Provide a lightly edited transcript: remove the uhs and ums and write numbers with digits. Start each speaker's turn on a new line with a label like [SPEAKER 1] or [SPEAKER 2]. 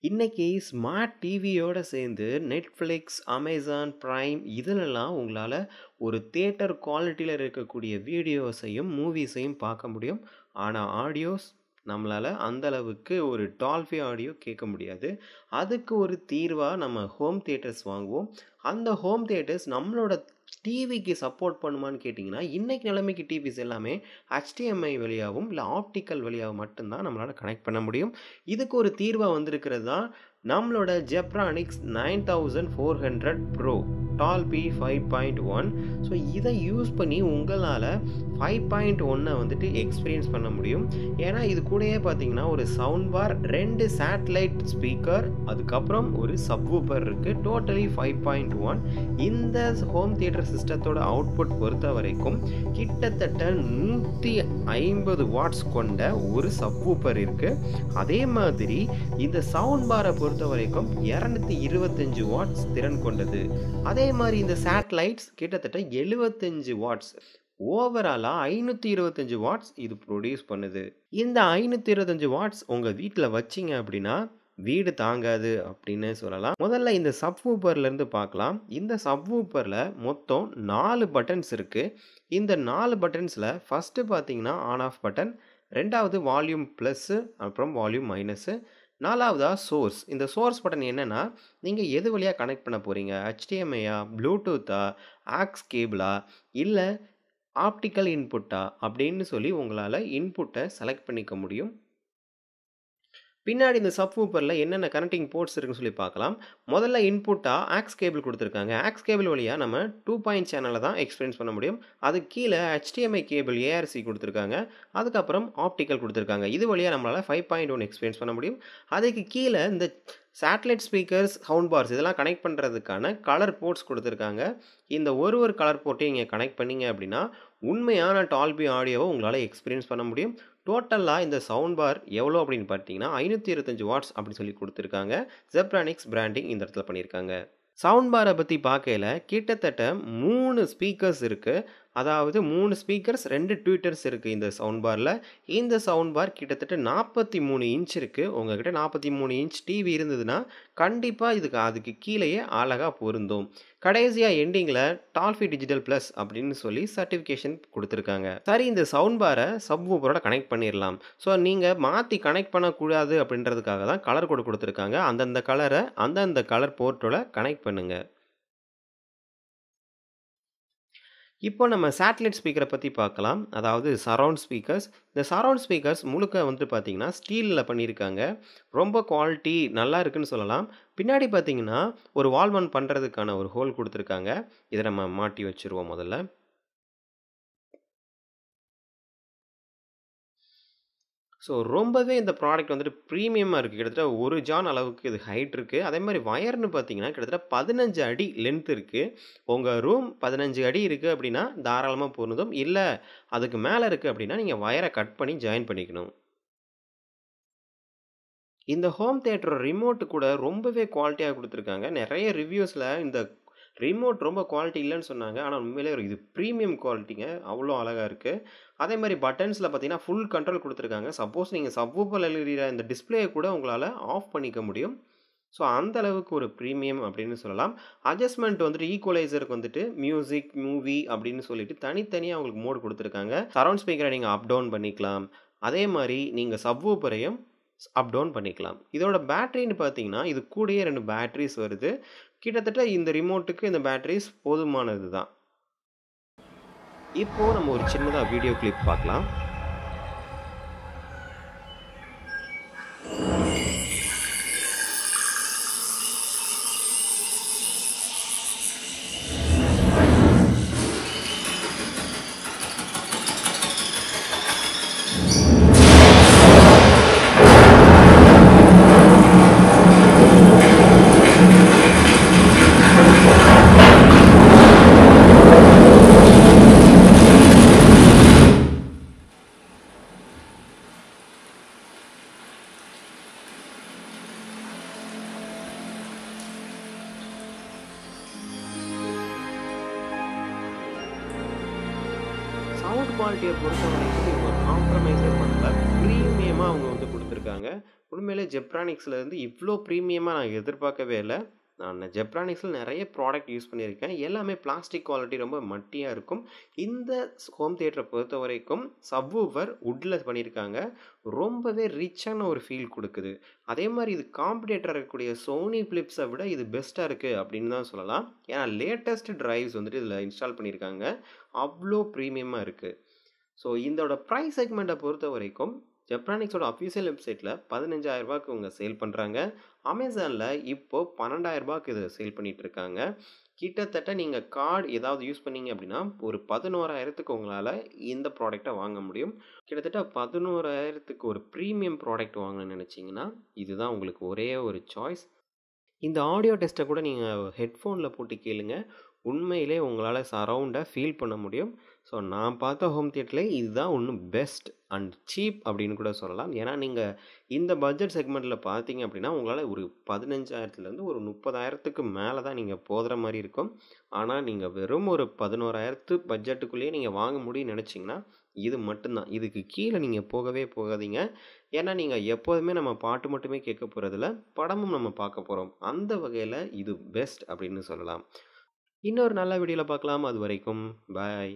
[SPEAKER 1] இன்னைக்கு ஸ்மார்ட் டிவியோட சேர்ந்து Netflix, Amazon Prime இதுலலாம் உங்களால ஒரு தியேட்டர் குவாலிட்டில இருக்கக்கூடிய வீடியோஸையும், மூவிஸையும் பார்க்க முடியும். ஆனா ஆடியோஸ் நம்மளால அந்த அளவுக்கு ஒரு டால்பி ஆடியோ கேட்க முடியாது. அதுக்கு ஒரு தீர்வா நம்ம ஹோம் தியேட்டர்ஸ் வாங்குவோம். அந்த ஹோம் தியேட்டர்ஸ் நம்மளோட டிவிக்கு சப்போர்ட் பண்ணுமான்னு கேட்டிங்கன்னா, இன்னைக்கு நிலைமைக்கு டிவிஸ் எல்லாமே HDMI வழியாவும், இல்ல ஆப்டிக்கல் வழியாவும் மட்டும் தான் நம்மளால கனெக்ட் பண்ண முடியும். இதுக்கு ஒரு தீர்வா வந்திருக்கிறது தான் நம்மளோட Zebronics 9400 Pro டால்பி 5.1. ஸோ இதை யூஸ் பண்ணி உங்களால் 5.1 வந்துட்டு எக்ஸ்பீரியன்ஸ் பண்ண முடியும். ஏன்னா இது கூடயே பார்த்தீங்கன்னா ஒரு சவுண்ட் பார், 2 சேட்டலைட் ஸ்பீக்கர், அதுக்கப்புறம் ஒரு சப்வூஃபர் இருக்குது. டோட்டலி 5.1. இந்த ஹோம் தியேட்டர் சிஸ்டத்தோட அவுட்புட் பொறுத்த வரைக்கும் கிட்டத்தட்ட 150 வாட்ஸ் கொண்ட ஒரு சப்வூஃபர் இருக்குது. அதே மாதிரி இந்த சவுண்ட் பாரை பொறுத்த வரைக்கும் 225 வாட்ஸ் திறன் கொண்டது. அதே மாதிரி இந்த சேட்டலைட்ஸ் கிட்டத்தட்ட 75 வாட்ஸ். ஓவராலா 525 வாட்ஸ் இது ப்ரொடியூஸ் பண்ணுது. இந்த 525 வாட்ஸ் உங்க வீட்டில் வச்சிங்க அப்படின்னா வீடு தாங்காது அப்படின்னு சொல்லலாம். முதல்ல இந்த சப்வூஃபர்ல இருந்து பார்க்கலாம். இந்த சப்வூஃபர்ல மொத்தம் 4 பட்டன்ஸ் இருக்கு. இந்த 4 பட்டன்ஸ்ல ஃபர்ஸ்ட் பார்த்தீங்கன்னா ஆன் ஆஃப் பட்டன், ரெண்டாவது வால்யூம் ப்ளஸ், அப்புறம் வால்யூம் மைனஸ், நாலாவதா சோர்ஸ். இந்த சோர்ஸ் பட்டன் என்னன்னா, நீங்கள் எது வழியாக கனெக்ட் பண்ண போகிறீங்க, HDMI-யா, ப்ளூடூத்தா, ஆக்ஸ் கேபிளா, இல்லை ஆப்டிக்கல் இன்புட்டா அப்படின்னு சொல்லி உங்களால் இன்புட்டை செலக்ட் பண்ணிக்க முடியும். பின்னாடி இந்த சப்வூஃபரில் என்னென்ன கனெக்டிங் போர்ட்ஸ் இருக்குன்னு சொல்லி பார்க்கலாம். முதல்ல இன்புட்டாக ஆக்ஸ் கேபிள் கொடுத்துருக்காங்க. ஆக்ஸ் கேபிள் வழியாக நம்ம 2 சேனலை தான் எக்ஸ்பீரியன்ஸ் பண்ண முடியும். அது கீழே HDMI கேபிள் ARC கொடுத்துருக்காங்க. அதுக்கப்புறம் ஆப்டிக்கல் கொடுத்துருக்காங்க. இது வழியாக நம்மளால் 5.1 எக்ஸ்பீரியன்ஸ் பண்ண முடியும். அதுக்கு கீழே இந்த சேட்டலைட் ஸ்பீக்கர்ஸ், சவுண்ட் பார்ஸ் இதெல்லாம் கனெக்ட் பண்ணுறதுக்கான கலர் போர்ட்ஸ் கொடுத்துருக்காங்க. இந்த ஒரு கலர் போர்ட்டையும் நீங்கள் கனெக்ட் பண்ணீங்க அப்படின்னா உண்மையான டால்பி ஆடியோவை உங்களால் எக்ஸ்பீரியன்ஸ் பண்ண முடியும். டோட்டலாக இந்த சவுண்ட் பார் எவ்வளோ அப்படின்னு பார்த்தீங்கன்னா 525 வாட்ஸ் அப்படின்னு சொல்லி கொடுத்துருக்காங்க. Zebronics பிராண்டிங் இந்த இடத்துல பண்ணியிருக்காங்க. சவுண்ட் பாரை பற்றி பார்க்கையில் கிட்டத்தட்ட 3 ஸ்பீக்கர்ஸ் இருக்குது. அதாவது 3 ஸ்பீக்கர்ஸ், 2 ட்வீட்டர்ஸ் இருக்குது இந்த சவுண்ட் பாரில். இந்த சவுண்ட் பார் கிட்டத்தட்ட 43 இன்ச் இருக்குது. உங்ககிட்ட 43 இன்ச் டிவி இருந்ததுன்னா கண்டிப்பாக அதுக்கு கீழேயே அழகாக பொருந்தும். கடைசியாக எண்டிங்கில் டால்பி டிஜிட்டல் ப்ளஸ் அப்படின்னு சொல்லி சர்டிஃபிகேஷன் கொடுத்துருக்காங்க. சரி, இந்த சவுண்ட் பாரை சப்வூஃபரோட கனெக்ட் பண்ணிடலாம். ஸோ நீங்கள் மாற்றி கனெக்ட் பண்ணக்கூடாது அப்படின்றதுக்காக தான் கலர் கோடு கொடுத்துருக்காங்க. அந்தந்த கலரை அந்தந்த கலர் போர்ட்டோட கனெக்ட் பண்ணுங்கள். இப்போ நம்ம சேட்டலைட் ஸ்பீக்கரை பற்றி பார்க்கலாம். அதாவது சரவுண்ட் ஸ்பீக்கர்ஸ். இந்த சரவுண்ட் ஸ்பீக்கர்ஸ் முழுக்க வந்து பார்த்தீங்கன்னா ஸ்டீலில் பண்ணியிருக்காங்க. ரொம்ப குவாலிட்டி நல்லா இருக்குன்னு சொல்லலாம். பின்னாடி பார்த்தீங்கன்னா ஒரு வால் மவுண்ட் பண்ணுறதுக்கான ஒரு ஹோல் கொடுத்துருக்காங்க. இதை நம்ம மாட்டி வச்சுருவோம் முதல்ல. ஸோ ரொம்பவே இந்த ப்ராடக்ட் வந்துட்டு ப்ரீமியமாக இருக்குது. கிட்டத்தட்ட 1 ஜான் அளவுக்கு இது ஹைட் இருக்குது. அதே மாதிரி வயர்னு பார்த்தீங்கன்னா கிட்டத்தட்ட 15 அடி லென்த் இருக்குது. உங்கள் ரூம் 15 அடி இருக்குது அப்படின்னா தாராளமாக பொருந்தும். இல்லை அதுக்கு மேலே இருக்குது அப்படின்னா நீங்கள் வயரை கட் பண்ணி ஜாயின் பண்ணிக்கணும். இந்த ஹோம் தியேட்டர் ரிமோட்டு கூட ரொம்பவே குவாலிட்டியாக கொடுத்துருக்காங்க. நிறைய ரிவ்யூஸில் இந்த ரிமோட் ரொம்ப குவாலிட்டி இல்லைன்னு சொன்னாங்க. ஆனால் உண்மையிலே இது ப்ரீமியம் குவாலிட்டிங்க. அவ்வளோ அழகாக இருக்குது. அதே மாதிரி பட்டன்ஸில் பார்த்தீங்கன்னா ஃபுல் கண்ட்ரோல் கொடுத்துருக்காங்க. சப்போஸ் நீங்கள் சப்வூஃபரில் எழுதுகிற இந்த டிஸ்பிளேயை கூட உங்களால் ஆஃப் பண்ணிக்க முடியும். ஸோ அந்த அளவுக்கு ஒரு ப்ரீமியம் அப்படின்னு சொல்லலாம். அட்ஜஸ்ட்மெண்ட் வந்துட்டு ஈக்குவலைசருக்கு வந்துட்டு மியூசிக், மூவி அப்படின்னு சொல்லிட்டு தனித்தனியாக உங்களுக்கு மோட் கொடுத்துருக்காங்க. சரவுண்ட் ஸ்பீக்கரை நீங்கள் அப் டவுன் பண்ணிக்கலாம். அதே மாதிரி நீங்கள் சப்வூஃபரையும் அப் டவுன் பண்ணிக்கலாம். இதோட பேட்டரின்னு பார்த்தீங்கன்னா இது கூடயே 2 பேட்டரிஸ் வருது. கிட்டத்தட்ட இந்த ரிமோட்டுக்கு இந்த பேட்டரிஸ் போதுமானது தான். இப்போ நம்ம ஒரு சின்னதாக வீடியோ கிளிப் பார்க்கலாம். சவுண்ட் குவாலிட்டியை பொறுத்த வரைக்கும் இவங்க காம்ப்ரமைஸே பண்ணல. ப்ரீமியமாக அவங்க வந்து கொடுத்துருக்காங்க. உண்மையிலே ஜெப்ரானிக்ஸ்லேருந்து இவ்வளோ ப்ரீமியமாக நான் எதிர்பார்க்கவே இல்லை. நான் ஜெப்ரானிக்ஸில் நிறைய ப்ராடக்ட் யூஸ் பண்ணியிருக்கேன். எல்லாமே பிளாஸ்டிக் குவாலிட்டி ரொம்ப மட்டியாக இருக்கும். இந்த ஹோம் தியேட்டரை பொறுத்த வரைக்கும் சப்வூஃபர் வுட்டில் பண்ணியிருக்காங்க. ரொம்பவே ரிச்சான ஒரு ஃபீல் கொடுக்குது. அதே மாதிரி இது காம்படிட்டராக இருக்கக்கூடிய சோனி பிலிப்ஸை விட இது பெஸ்ட்டாக இருக்குது அப்படின்னு தான் சொல்லலாம். ஏன்னா லேட்டஸ்ட் டிரைவ்ஸ் வந்துட்டு இதில் இன்ஸ்டால் பண்ணியிருக்காங்க. அவ்வளோ ப்ரீமியமாக இருக்குது. ஸோ இதோட ப்ரைஸ் செக்மெண்ட்டை பொறுத்த வரைக்கும் ஜெப்ரானிக்ஸோட அஃபிஷியல் வெப்சைட்டில் 15,000 இவங்க சேல் பண்ணுறாங்க. அமேசானில் இப்போது 12,000 இதை சேல் பண்ணிகிட்டு இருக்காங்க. கிட்டத்தட்ட நீங்கள் கார்டு ஏதாவது யூஸ் பண்ணீங்க அப்படின்னா ஒரு 11,000 உங்களால் இந்த ப்ராடக்டை வாங்க முடியும். கிட்டத்தட்ட 11,000 ஒரு ப்ரீமியம் ப்ராடக்ட் வாங்கணும்னு நினச்சிங்கன்னா இதுதான் உங்களுக்கு ஒரே ஒரு சாய்ஸ். இந்த ஆடியோ டெஸ்ட்டை கூட நீங்கள் ஹெட்ஃபோனில் போட்டு கேளுங்க. உண்மையிலே உங்களால் சரவுண்டை ஃபீல் பண்ண முடியும். ஸோ நான் பார்த்த ஹோம் தியேட்டர்லேயே இதுதான் ஒன்றும் பெஸ்ட் அண்ட் சீப் அப்படின்னு கூட சொல்லலாம். ஏன்னா நீங்கள் இந்த பட்ஜெட் செக்மெண்ட்டில் பார்த்தீங்க அப்படின்னா உங்களால் ஒரு 15,000லேருந்து ஒரு 30,000 மேலே தான் நீங்கள் போகிற மாதிரி இருக்கும். ஆனால் நீங்கள் வெறும் ஒரு 11,000 பட்ஜெட்டுக்குள்ளேயே நீங்கள் வாங்க முடியும்னு நினச்சிங்கன்னா இது மட்டும்தான். இதுக்கு கீழே நீங்கள் போகவே போகாதீங்க. ஏன்னா நீங்கள் எப்போதுமே நம்ம பாட்டு மட்டுமே கேட்க போகிறதில்ல, படமும் நம்ம பார்க்க போகிறோம். அந்த வகையில் இது பெஸ்ட் அப்படின்னு சொல்லலாம். இன்னொரு நல்ல வீடியோவில் பார்க்கலாம். அது வரைக்கும் பாய்.